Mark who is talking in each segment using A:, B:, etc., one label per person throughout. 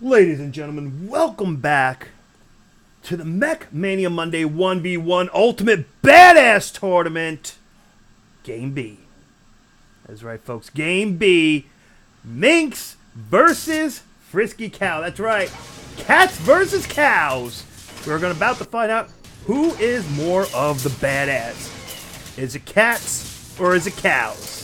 A: Ladies and gentlemen, welcome back to the Mech Mania Monday 1v1 Ultimate Badass Tournament. Game B. That's right, folks. Game B. Minx versus FriskyCow. That's right. Cats versus cows. We're about to find out who is more of the badass. Is it cats or is it cows?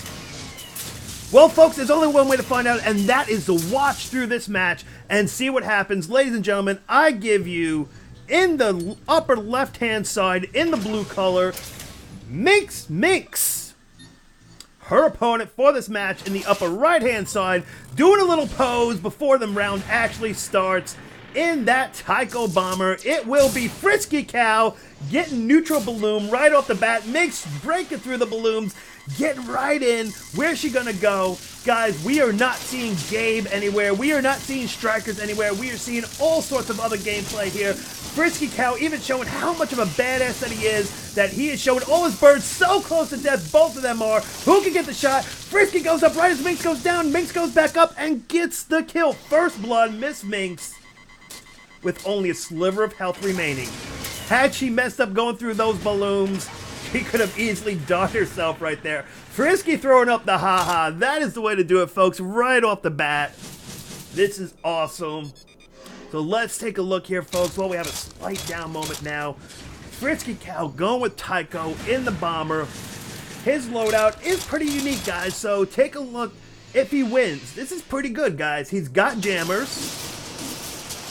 A: Well, folks, there's only one way to find out, and that is to watch through this match and see what happens. Ladies and gentlemen, I give you, in the upper left-hand side, in the blue color, MsMinx. Her opponent for this match in the upper right-hand side, doing a little pose before the round actually starts. In that Tycho bomber, it will be FriskyCow getting neutral balloon right off the bat. Minx breaking through the balloons, getting right in. Where's she gonna go? Guys, we are not seeing Gabe anywhere. We are not seeing strikers anywhere. We are seeing all sorts of other gameplay here. FriskyCow even showing how much of a badass that he is showing all his birds so close to death. Both of them are. Who can get the shot? Frisky goes up right as Minx goes down. Minx goes back up and gets the kill. First blood, MsMinx, with only a sliver of health remaining. Had she messed up going through those balloons, she could have easily done herself right there. Frisky throwing up the haha. That is the way to do it, folks, right off the bat. This is awesome. So let's take a look here, folks. Well, we have a slight down moment now. FriskyCow going with Tycho in the bomber. His loadout is pretty unique, guys, so take a look if he wins. This is pretty good, guys. He's got jammers.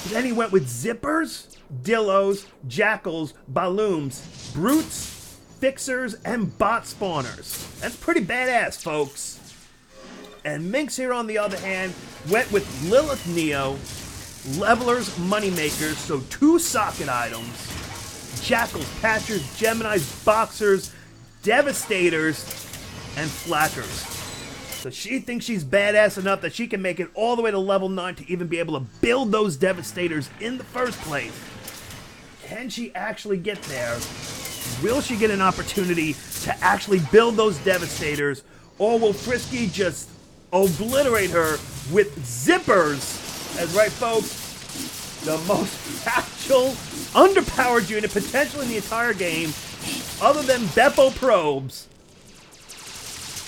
A: Then he went with zippers, dillos, jackals, balloons, brutes, fixers, and bot spawners. That's pretty badass, folks. And Minx here, on the other hand, went with Lilith Neo, levelers, moneymakers, so 2 socket items, jackals, patchers, Geminis, boxers, devastators, and flackers. So she thinks she's badass enough that she can make it all the way to level 9 to even be able to build those devastators in the first place. Can she actually get there? Will she get an opportunity to actually build those devastators? Or will Frisky just obliterate her with zippers? That's right, folks. The most actual underpowered unit potentially in the entire game, other than Beppo probes.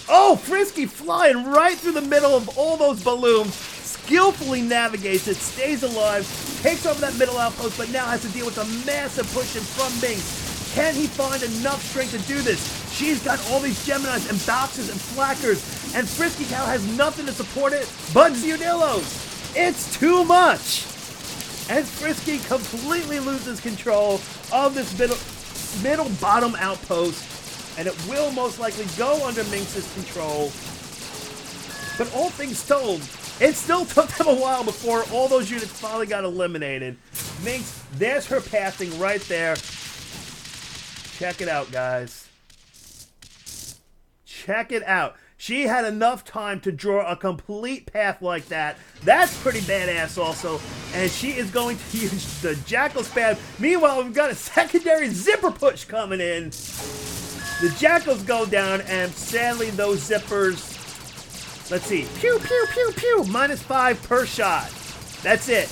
A: Oh, Frisky flying right through the middle of all those balloons, skillfully navigates it, stays alive, takes over that middle outpost, but now has to deal with a massive push in from Minx. Can he find enough strength to do this? She's got all these Geminis and boxers and flackers, and FriskyCow has nothing to support it but Zeudillos. It's too much! And Frisky completely loses control of this middle bottom outpost, and it will most likely go under Minx's control. But all things told, it still took them a while before all those units finally got eliminated. Minx, there's her passing right there. Check it out, guys. Check it out. She had enough time to draw a complete path like that. That's pretty badass also. And she is going to use the Jackal spam. Meanwhile, we've got a secondary zipper push coming in. The jackals go down, and sadly those zippers, let's see, pew, pew, pew, pew, -5 per shot. That's it.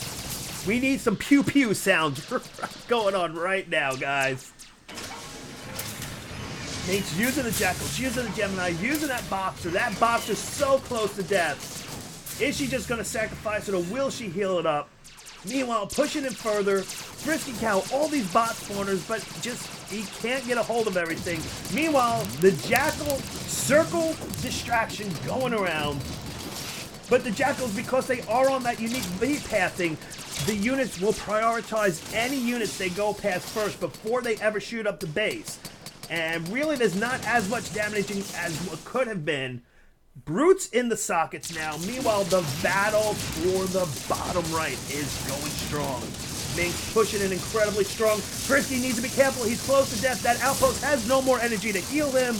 A: We need some pew, pew sounds going on right now, guys. Minx using the jackals, using the Gemini, using that boxer. That boxer's so close to death. Is she just going to sacrifice it, or will she heal it up? Meanwhile, pushing it further, FriskyCow, all these bot spawners, but just, he can't get a hold of everything. Meanwhile, the Jackal circle distraction going around. But the Jackals, because they are on that unique beat pathing, the units will prioritize any units they go past first before they ever shoot up the base. And really, there's not as much damaging as what could have been. Brutes in the sockets now. Meanwhile, the battle for the bottom right is going strong. Minx pushing it incredibly strong. Frisky needs to be careful. He's close to death. That outpost has no more energy to heal him.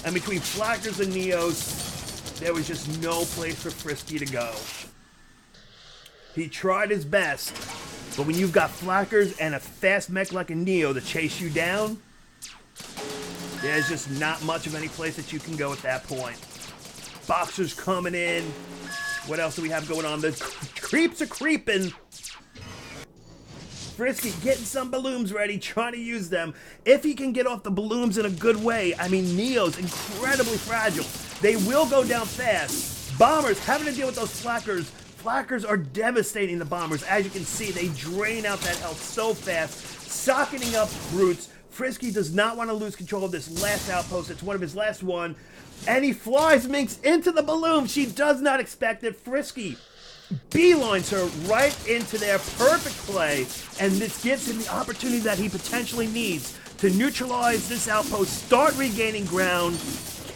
A: And between Flackers and Neos, there was just no place for Frisky to go. He tried his best. But when you've got Flackers and a fast mech like a Neo to chase you down, there's just not much of any place that you can go at that point. Boxers coming in. What else do we have going on? The creeps are creeping. Frisky getting some balloons ready, trying to use them. If he can get off the balloons in a good way, I mean, Neo's incredibly fragile. They will go down fast. Bombers having to deal with those Flackers. Flackers are devastating the Bombers. As you can see, they drain out that health so fast, socketing up Brutes. Frisky does not want to lose control of this last outpost. It's one of his last one. And he flies Minx into the balloon. She does not expect it. Frisky beelines her right into their perfect play, and this gives him the opportunity that he potentially needs to neutralize this outpost, start regaining ground.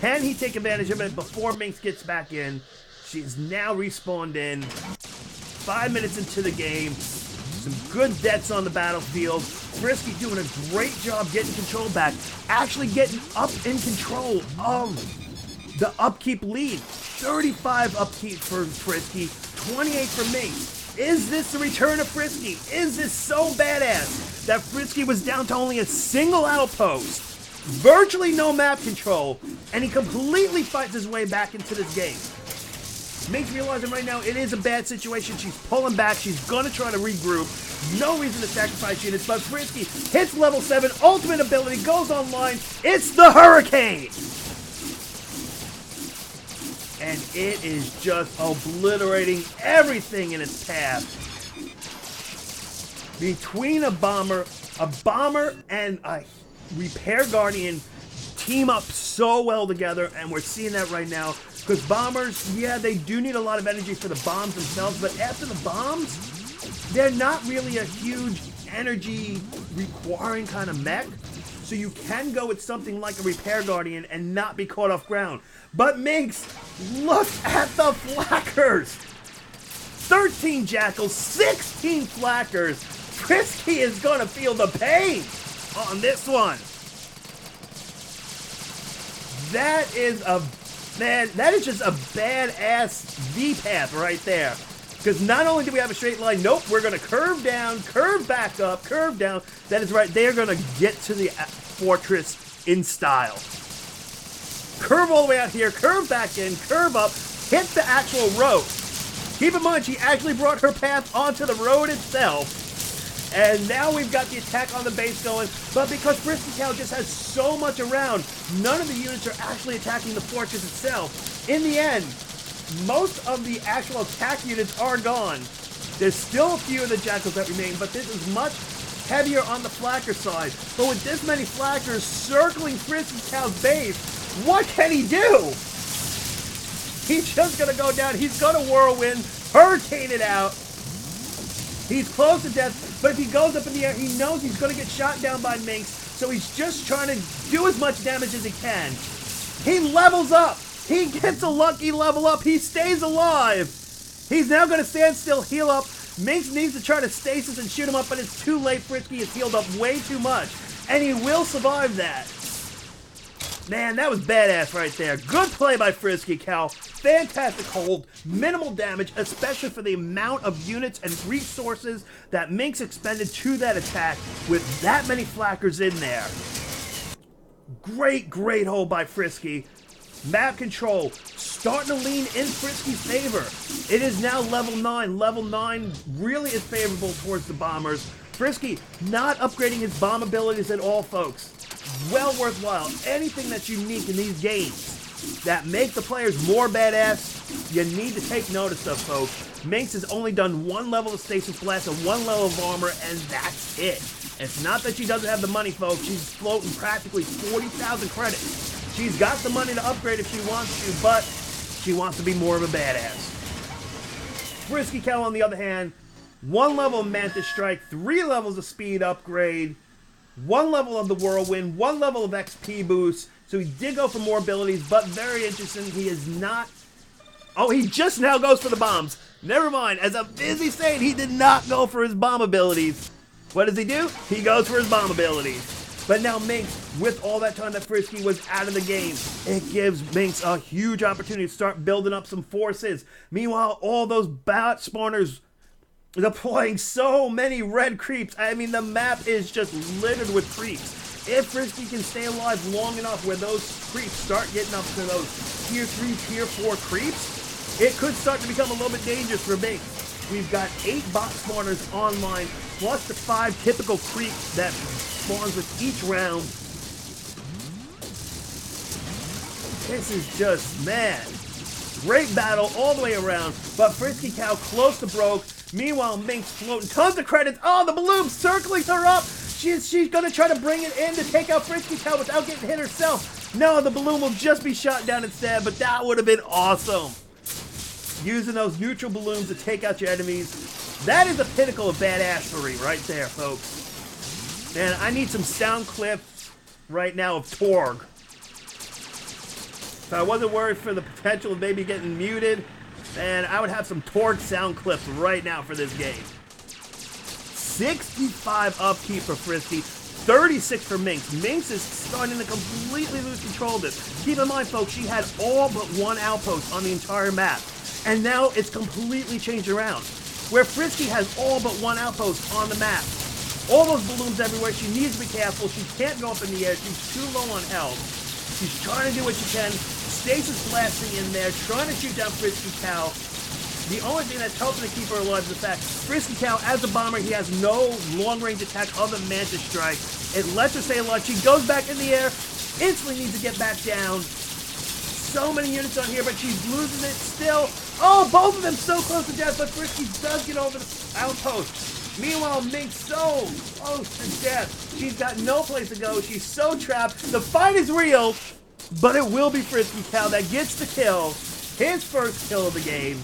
A: Can he take advantage of it before Minx gets back in? She is now respawned in. 5 minutes into the game. Some good deaths on the battlefield. Frisky doing a great job getting control back, actually getting up in control of the upkeep lead. 35 upkeep for Frisky, 28 for Minx. Is this the return of Frisky? Is this so badass that Frisky was down to only a single outpost, virtually no map control, and he completely fights his way back into this game? Minx realizing right now it is a bad situation. She's pulling back. She's going to try to regroup. No reason to sacrifice units, but Frisky hits level 7. Ultimate ability goes online. It's the Hurricane! And it is just obliterating everything in its path. Between a bomber and a repair guardian team up so well together, and we're seeing that right now. Because bombers, yeah, they do need a lot of energy for the bombs themselves, but after the bombs, they're not really a huge energy requiring kind of mech. So you can go with something like a repair guardian and not be caught off ground. But Minx, look at the Flackers! 13 Jackals, 16 Flackers. Frisky is gonna feel the pain on this one. That is just a badass V-path right there. Because not only do we have a straight line, nope, we're going to curve down, curve back up, curve down. That is right, they are going to get to the fortress in style. Curve all the way out here, curve back in, curve up, hit the actual road. Keep in mind, she actually brought her path onto the road itself. And now we've got the attack on the base going, but because FriskyCow just has so much around, none of the units are actually attacking the fortress itself. In the end, most of the actual attack units are gone. There's still a few of the Jackals that remain, but this is much heavier on the Flacker side. But with this many Flackers circling FriskyCow's base, what can he do? He's just going to go down. He's going to Whirlwind, Hurricane it out. He's close to death, but if he goes up in the air, he knows he's going to get shot down by Minx, so he's just trying to do as much damage as he can. He levels up. He gets a lucky level up. He stays alive. He's now going to stand still, heal up. Minx needs to try to stasis and shoot him up, but it's too late. Frisky has healed up way too much, and he will survive that. Man, that was badass right there. Good play by FriskyCow. Fantastic hold. Minimal damage, especially for the amount of units and resources that Minx expended to that attack with that many Flackers in there. Great, great hold by Frisky. Map control starting to lean in Frisky's favor. It is now level 9. Level 9 really is favorable towards the bombers. Frisky not upgrading his bomb abilities at all, folks. Well worthwhile. Anything that's unique in these games that make the players more badass, you need to take notice of, folks. Minx has only done 1 level of Stasis Blast and 1 level of armor, and that's it. It's not that she doesn't have the money, folks. She's floating practically 40,000 credits. She's got the money to upgrade if she wants to, but she wants to be more of a badass. FriskyCow, on the other hand, 1 level of Mantis Strike, 3 levels of speed upgrade, 1 level of the Whirlwind, 1 level of XP boost. So he did go for more abilities, but very interesting. He is not... Oh, he just now goes for the bombs. Never mind. As I'm busy saying, he did not go for his bomb abilities. What does he do? He goes for his bomb abilities. But now Minx, with all that time that Frisky was out of the game, it gives Minx a huge opportunity to start building up some forces. Meanwhile, all those bat spawners deploying so many red creeps. I mean, the map is just littered with creeps. If Frisky can stay alive long enough where those creeps start getting up to those tier 3, tier 4 creeps, it could start to become a little bit dangerous for Minx. We've got 8 bot spawners online, plus the 5 typical creeps that spawns with each round. This is just, man, great battle all the way around, but FriskyCow close to broke. Meanwhile, MsMinx floating tons of credits. Oh, the balloon circling her up. She's gonna try to bring it in to take out FriskyCow without getting hit herself. No, the balloon will just be shot down instead, but that would have been awesome. Using those neutral balloons to take out your enemies. That is the pinnacle of badassery right there, folks. Man, I need some sound clips right now of Torg. If I wasn't worried for the potential of maybe getting muted, man, I would have some Torg sound clips right now for this game. 65 upkeep for Frisky, 36 for MsMinx. MsMinx is starting to completely lose control of this. Keep in mind, folks, she had all but 1 outpost on the entire map. And now it's completely changed around. Where Frisky has all but 1 outpost on the map. All those balloons everywhere. She needs to be careful. She can't go up in the air. She's too low on health. She's trying to do what she can. Stasis blasting in there, trying to shoot down FriskyCow. The only thing that's helping to keep her alive is the fact FriskyCow, as a bomber, he has no long-range attack other than Mantis Strike. It lets her stay alive. She goes back in the air, instantly needs to get back down. So many units on here, but she's losing it still. Oh, both of them so close to death, but Frisky does get over the outpost. Meanwhile, MsMinx so close to death. She's got no place to go. She's so trapped. The fight is real. But it will be FriskyCow that gets the kill. His first kill of the game.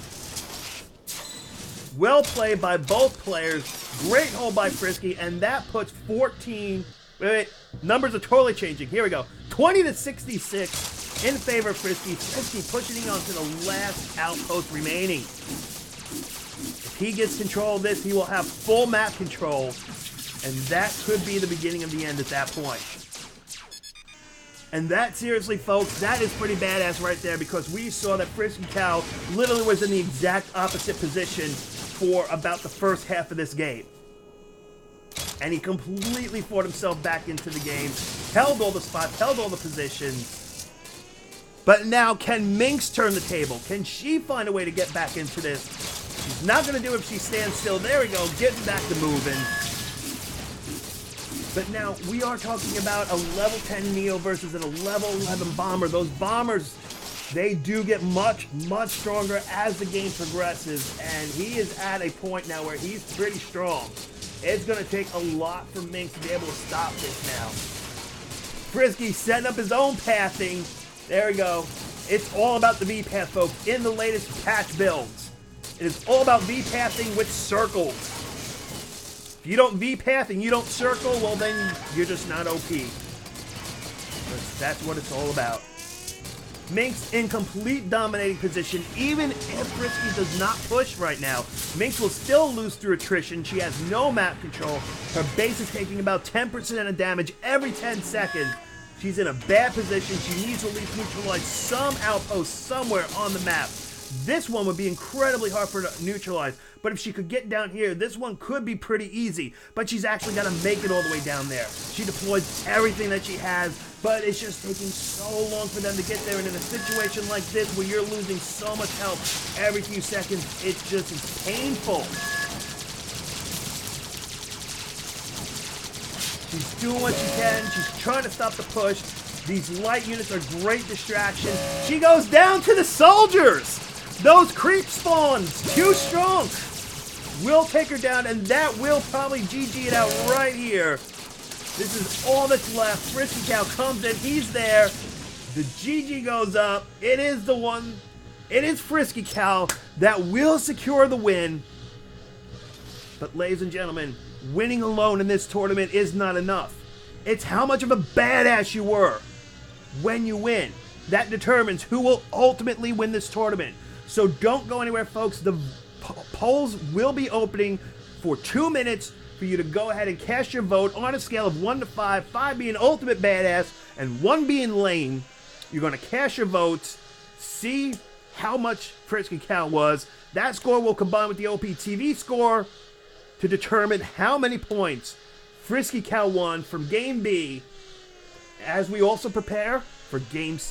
A: Well played by both players. Great hold by Frisky. And that puts 14... Wait, numbers are totally changing. Here we go. 20 to 66 in favor of Frisky. Frisky pushing on to the last outpost remaining. If he gets control of this, he will have full map control. And that could be the beginning of the end at that point. And that, seriously, folks, that is pretty badass right there, because we saw that FriskyCow literally was in the exact opposite position for about the first half of this game. And he completely fought himself back into the game, held all the spots, held all the positions. But now, can MsMinx turn the table? Can she find a way to get back into this? She's not going to do it if she stands still. There we go, getting back to moving. But now, we are talking about a level 10 Neo versus a level 11 Bomber. Those Bombers, they do get much, much stronger as the game progresses. And he is at a point now where he's pretty strong. It's going to take a lot for MsMinx to be able to stop this now. Frisky setting up his own pathing. There we go. It's all about the V-path, folks, in the latest patch builds. It is all about V-pathing with circles. If you don't V-path and you don't circle, well then you're just not OP. That's what it's all about. MsMinx in complete dominating position, even if Frisky does not push right now. MsMinx will still lose through attrition. She has no map control. Her base is taking about 10% of damage every 10 seconds. She's in a bad position. She needs to at least neutralize some outposts somewhere on the map. This one would be incredibly hard for her to neutralize, but if she could get down here, this one could be pretty easy, but she's actually got to make it all the way down there. She deploys everything that she has, but it's just taking so long for them to get there, and in a situation like this where you're losing so much health every few seconds, it's just painful. She's doing what she can. She's trying to stop the push. These light units are great distraction. She goes down to the soldiers. Those creep spawns, too strong. Will take her down, and that will probably GG it out right here. This is all that's left. FriskyCow comes in. He's there. The GG goes up. It is the one. It is FriskyCow that will secure the win. But ladies and gentlemen, winning alone in this tournament is not enough. It's how much of a badass you were when you win. That determines who will ultimately win this tournament. So don't go anywhere, folks. The polls will be opening for 2 minutes for you to go ahead and cast your vote on a scale of 1 to 5, 5 being ultimate badass and 1 being lame. You're going to cast your votes, see how much FriskyCow was. That score will combine with the OPTV score to determine how many points FriskyCow won from Game B, as we also prepare for Game C.